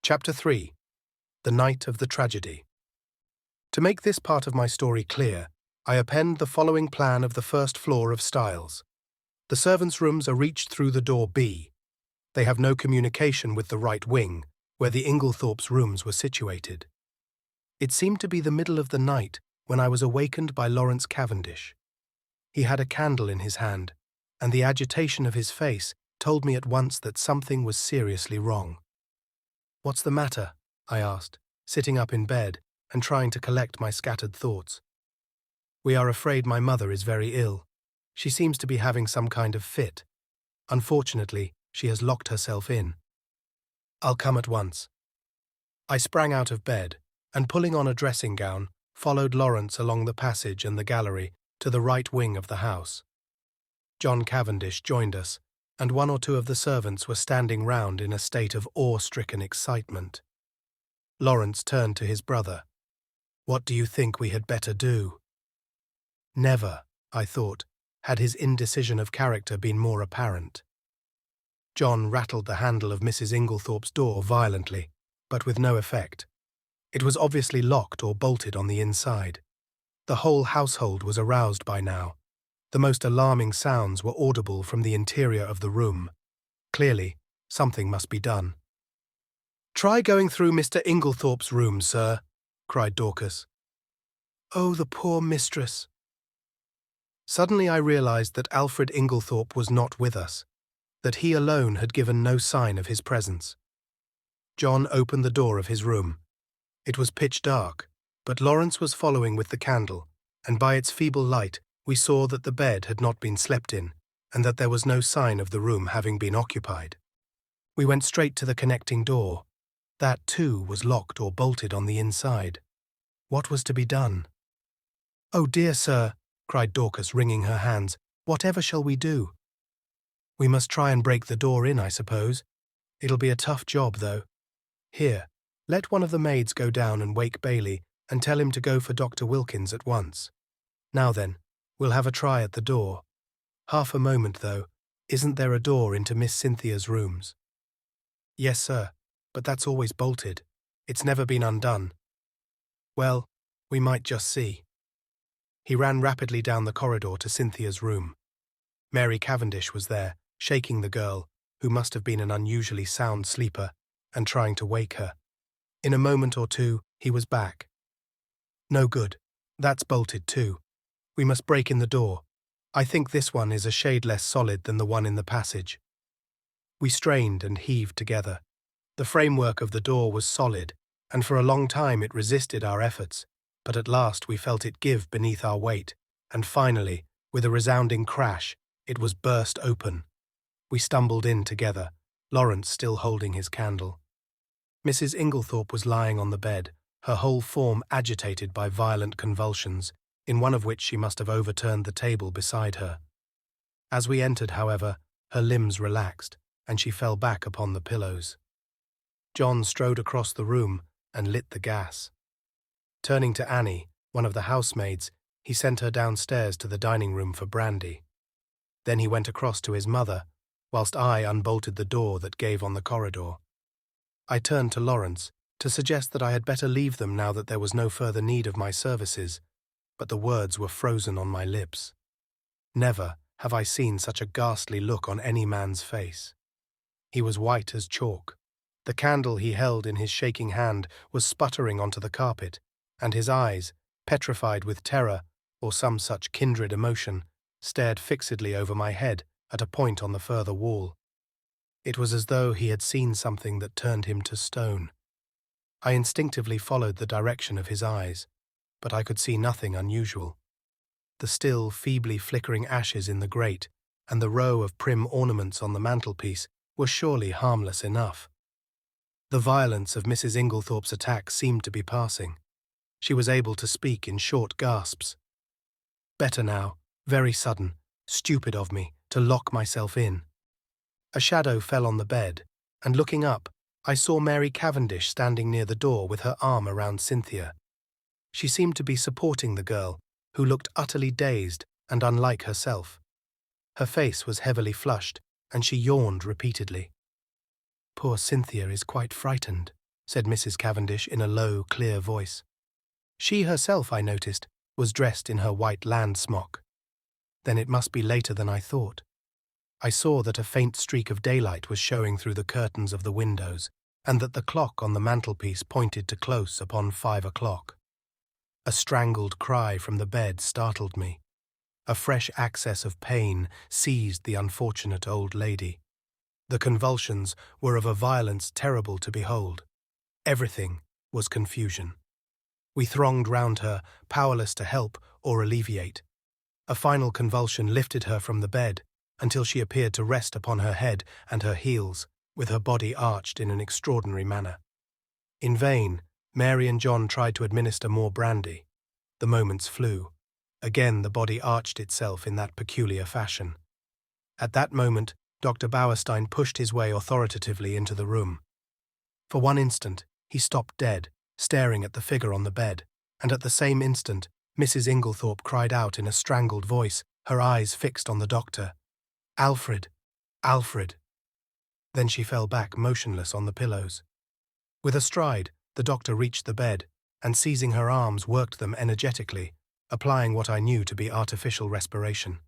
Chapter 3. The Night of the Tragedy. To make this part of my story clear, I append the following plan of the first floor of Styles. The servants' rooms are reached through the door B. They have no communication with the right wing, where the Inglethorpes' rooms were situated. It seemed to be the middle of the night when I was awakened by Lawrence Cavendish. He had a candle in his hand, and the agitation of his face told me at once that something was seriously wrong. "What's the matter?" I asked, sitting up in bed and trying to collect my scattered thoughts. "We are afraid my mother is very ill. She seems to be having some kind of fit. Unfortunately, she has locked herself in." "I'll come at once." I sprang out of bed and, pulling on a dressing gown, followed Lawrence along the passage and the gallery to the right wing of the house. John Cavendish joined us, and one or two of the servants were standing round in a state of awe-stricken excitement. Lawrence turned to his brother. "What do you think we had better do?" Never, I thought, had his indecision of character been more apparent. John rattled the handle of Mrs. Inglethorpe's door violently, but with no effect. It was obviously locked or bolted on the inside. The whole household was aroused by now. The most alarming sounds were audible from the interior of the room. Clearly, something must be done. "Try going through Mr. Inglethorpe's room, sir," cried Dorcas. "Oh, the poor mistress." Suddenly I realized that Alfred Inglethorpe was not with us, that he alone had given no sign of his presence. John opened the door of his room. It was pitch dark, but Lawrence was following with the candle, and by its feeble light we saw that the bed had not been slept in, and that there was no sign of the room having been occupied. We went straight to the connecting door. That, too, was locked or bolted on the inside. What was to be done? "Oh dear, sir," cried Dorcas, wringing her hands. "Whatever shall we do?" "We must try and break the door in, I suppose. It'll be a tough job, though. Here, let one of the maids go down and wake Bailey and tell him to go for Dr. Wilkins at once. Now then, we'll have a try at the door. Half a moment, though. Isn't there a door into Miss Cynthia's rooms?" "Yes, sir, but that's always bolted. It's never been undone." "Well, we might just see." He ran rapidly down the corridor to Cynthia's room. Mary Cavendish was there, shaking the girl, who must have been an unusually sound sleeper, and trying to wake her. In a moment or two, he was back. "No good. That's bolted too. We must break in the door. I think this one is a shade less solid than the one in the passage." We strained and heaved together. The framework of the door was solid, and for a long time it resisted our efforts, but at last we felt it give beneath our weight, and finally, with a resounding crash, it was burst open. We stumbled in together, Lawrence still holding his candle. Mrs. Inglethorpe was lying on the bed, her whole form agitated by violent convulsions, in one of which she must have overturned the table beside her. As we entered, however, her limbs relaxed, and she fell back upon the pillows. John strode across the room and lit the gas. Turning to Annie, one of the housemaids, he sent her downstairs to the dining room for brandy. Then he went across to his mother, whilst I unbolted the door that gave on the corridor. I turned to Lawrence to suggest that I had better leave them now that there was no further need of my services, but the words were frozen on my lips. Never have I seen such a ghastly look on any man's face. He was white as chalk. The candle he held in his shaking hand was sputtering onto the carpet, and his eyes, petrified with terror or some such kindred emotion, stared fixedly over my head at a point on the further wall. It was as though he had seen something that turned him to stone. I instinctively followed the direction of his eyes, but I could see nothing unusual. The still, feebly flickering ashes in the grate and the row of prim ornaments on the mantelpiece were surely harmless enough. The violence of Mrs. Inglethorpe's attack seemed to be passing. She was able to speak in short gasps. "Better now. Very sudden. Stupid of me to lock myself in." A shadow fell on the bed, and looking up, I saw Mary Cavendish standing near the door with her arm around Cynthia. She seemed to be supporting the girl, who looked utterly dazed and unlike herself. Her face was heavily flushed, and she yawned repeatedly. "Poor Cynthia is quite frightened," said Mrs. Cavendish in a low, clear voice. She herself, I noticed, was dressed in her white land smock. Then it must be later than I thought. I saw that a faint streak of daylight was showing through the curtains of the windows, and that the clock on the mantelpiece pointed to close upon 5 o'clock. A strangled cry from the bed startled me. A fresh access of pain seized the unfortunate old lady. The convulsions were of a violence terrible to behold. Everything was confusion. We thronged round her, powerless to help or alleviate. A final convulsion lifted her from the bed until she appeared to rest upon her head and her heels, with her body arched in an extraordinary manner. In vain, Mary and John tried to administer more brandy. The moments flew. Again the body arched itself in that peculiar fashion. At that moment, Dr. Bauerstein pushed his way authoritatively into the room. For one instant, he stopped dead, staring at the figure on the bed, and at the same instant, Mrs. Inglethorpe cried out in a strangled voice, her eyes fixed on the doctor, "Alfred! Alfred!" Then she fell back motionless on the pillows. With a stride, the doctor reached the bed, and seizing her arms worked them energetically, applying what I knew to be artificial respiration.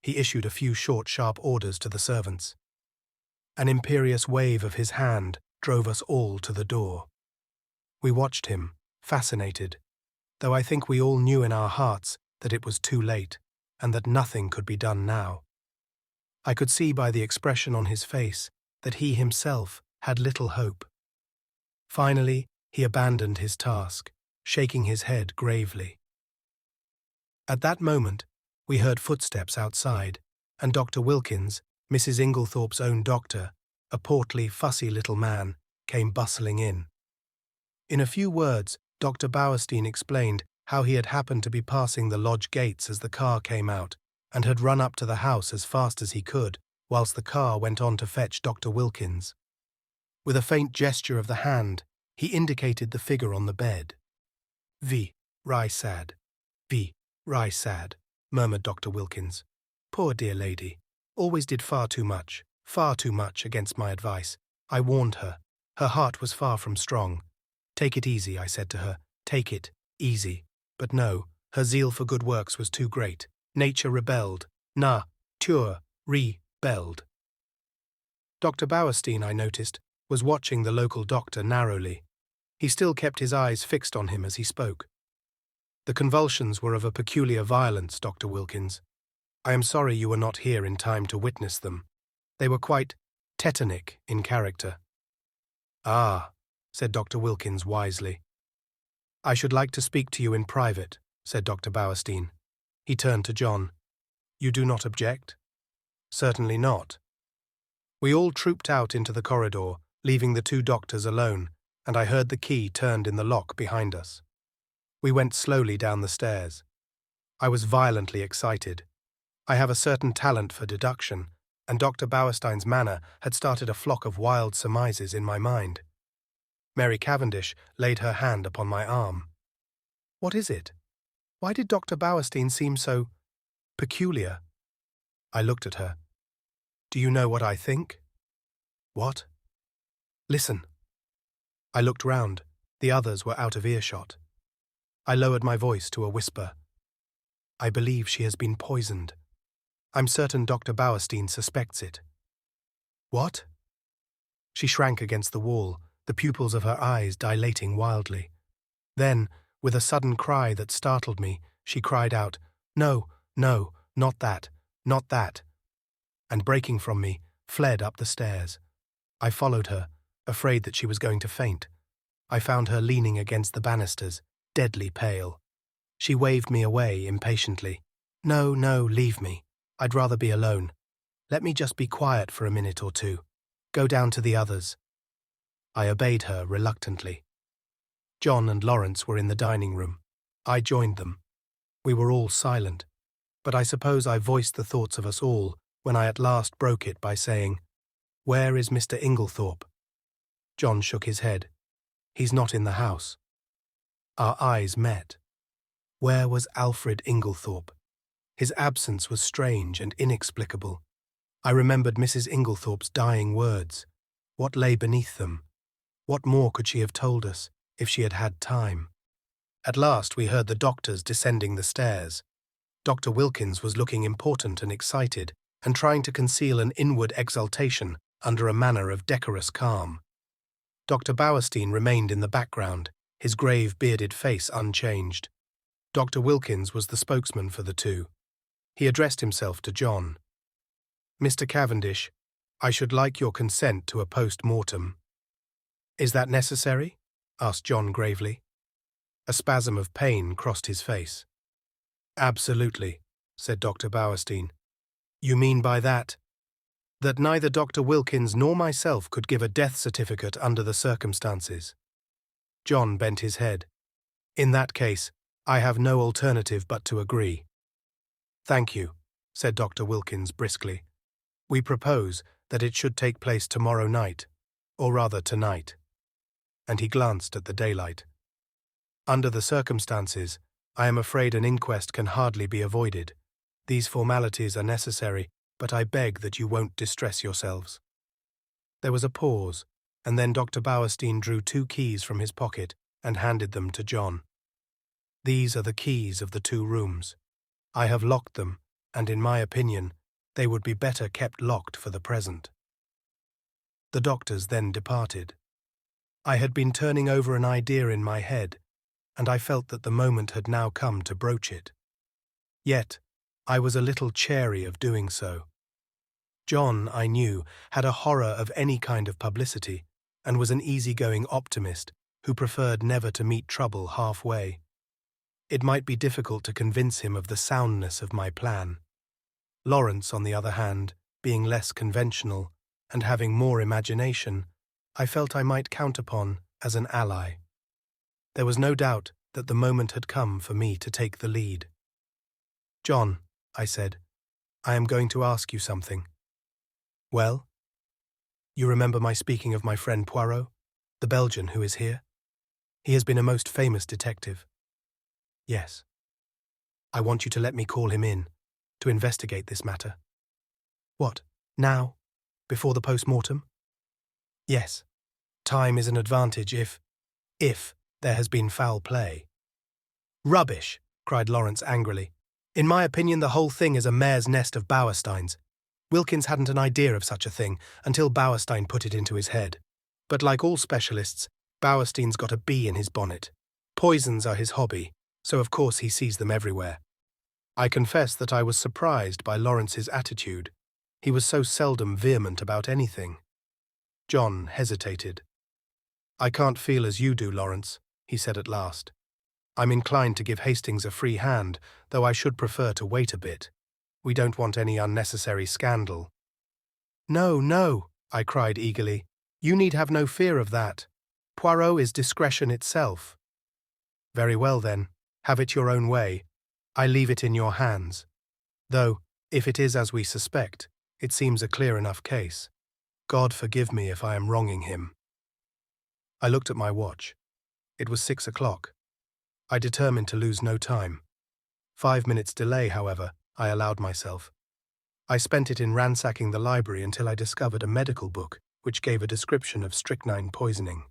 He issued a few short, sharp orders to the servants. An imperious wave of his hand drove us all to the door. We watched him, fascinated, though I think we all knew in our hearts that it was too late, and that nothing could be done now. I could see by the expression on his face that he himself had little hope. Finally, he abandoned his task, shaking his head gravely. At that moment, we heard footsteps outside, and Dr. Wilkins, Mrs. Inglethorpe's own doctor, a portly, fussy little man, came bustling in. In a few words, Dr. Bauerstein explained how he had happened to be passing the lodge gates as the car came out, and had run up to the house as fast as he could, whilst the car went on to fetch Dr. Wilkins. With a faint gesture of the hand, he indicated the figure on the bed. "Wie sad, murmured Dr. Wilkins. "Poor dear lady. Always did far too much against my advice. I warned her. Her heart was far from strong. Take it easy, I said to her. Take it easy. But no, her zeal for good works was too great. Nature rebelled. Nature rebelled." Dr. Bauerstein, I noticed, was watching the local doctor narrowly. He still kept his eyes fixed on him as he spoke. "The convulsions were of a peculiar violence, Dr. Wilkins. I am sorry you were not here in time to witness them. They were quite tetanic in character." "Ah," said Dr. Wilkins wisely. "I should like to speak to you in private," said Dr. Bauerstein. He turned to John. "You do not object?" "Certainly not." We all trooped out into the corridor, leaving the two doctors alone, and I heard the key turned in the lock behind us. We went slowly down the stairs. I was violently excited. I have a certain talent for deduction, and Dr. Bauerstein's manner had started a flock of wild surmises in my mind. Mary Cavendish laid her hand upon my arm. "What is it? Why did Dr. Bauerstein seem so peculiar?" I looked at her. "Do you know what I think?" "What?" "Listen." I looked round. The others were out of earshot. I lowered my voice to a whisper. "I believe she has been poisoned. I'm certain Dr. Bauerstein suspects it." "What?" She shrank against the wall, the pupils of her eyes dilating wildly. Then, with a sudden cry that startled me, she cried out, "No, no, not that, not that," and breaking from me, fled up the stairs. I followed her, afraid that she was going to faint. I found her leaning against the banisters, deadly pale. She waved me away impatiently. "No, no, leave me. I'd rather be alone. Let me just be quiet for a minute or two. Go down to the others." I obeyed her reluctantly. John and Lawrence were in the dining room. I joined them. We were all silent, but I suppose I voiced the thoughts of us all when I at last broke it by saying, "Where is Mr. Inglethorpe?" John shook his head. "He's not in the house." Our eyes met. Where was Alfred Inglethorpe? His absence was strange and inexplicable. I remembered Mrs. Inglethorpe's dying words. What lay beneath them? What more could she have told us, if she had had time? At last we heard the doctors descending the stairs. Dr. Wilkins was looking important and excited, and trying to conceal an inward exultation under a manner of decorous calm. Dr. Bowerstein remained in the background, his grave bearded face unchanged. Dr. Wilkins was the spokesman for the two. He addressed himself to John. "Mr. Cavendish, I should like your consent to a post-mortem." "Is that necessary?" asked John gravely. A spasm of pain crossed his face. "Absolutely," said Dr. Bowerstein. "You mean by that that neither Dr. Wilkins nor myself could give a death certificate under the circumstances?" John bent his head. "In that case, I have no alternative but to agree." "Thank you," said Dr. Wilkins briskly. "We propose that it should take place tomorrow night, or rather tonight." And he glanced at the daylight. "Under the circumstances, I am afraid an inquest can hardly be avoided. These formalities are necessary, but I beg that you won't distress yourselves." There was a pause, and then Dr. Bowerstein drew 2 keys from his pocket and handed them to John. "These are the keys of the 2 rooms. I have locked them, and in my opinion, they would be better kept locked for the present." The doctors then departed. I had been turning over an idea in my head, and I felt that the moment had now come to broach it. Yet, I was a little chary of doing so. John, I knew, had a horror of any kind of publicity, and was an easygoing optimist who preferred never to meet trouble halfway. It might be difficult to convince him of the soundness of my plan. Lawrence, on the other hand, being less conventional, and having more imagination, I felt I might count upon as an ally. There was no doubt that the moment had come for me to take the lead. "John," I said, "I am going to ask you something." "Well?" "You remember my speaking of my friend Poirot, the Belgian who is here? He has been a most famous detective." "Yes." "I want you to let me call him in, to investigate this matter." "What, now? Before the post-mortem?" "Yes. Time is an advantage if there has been foul play." "Rubbish!" cried Lawrence angrily. "In my opinion, the whole thing is a mare's nest of Bowerstein's. Wilkins hadn't an idea of such a thing until Bowerstein put it into his head. But like all specialists, Bowerstein's got a bee in his bonnet. Poisons are his hobby, so of course he sees them everywhere." I confess that I was surprised by Lawrence's attitude. He was so seldom vehement about anything. John hesitated. "I can't feel as you do, Lawrence," he said at last. "I'm inclined to give Hastings a free hand, though I should prefer to wait a bit. We don't want any unnecessary scandal." "No, no," I cried eagerly. "You need have no fear of that. Poirot is discretion itself." "Very well, then. Have it your own way. I leave it in your hands. Though, if it is as we suspect, it seems a clear enough case. God forgive me if I am wronging him." I looked at my watch. It was 6 o'clock. I determined to lose no time. 5 minutes' delay, however, I allowed myself. I spent it in ransacking the library until I discovered a medical book which gave a description of strychnine poisoning.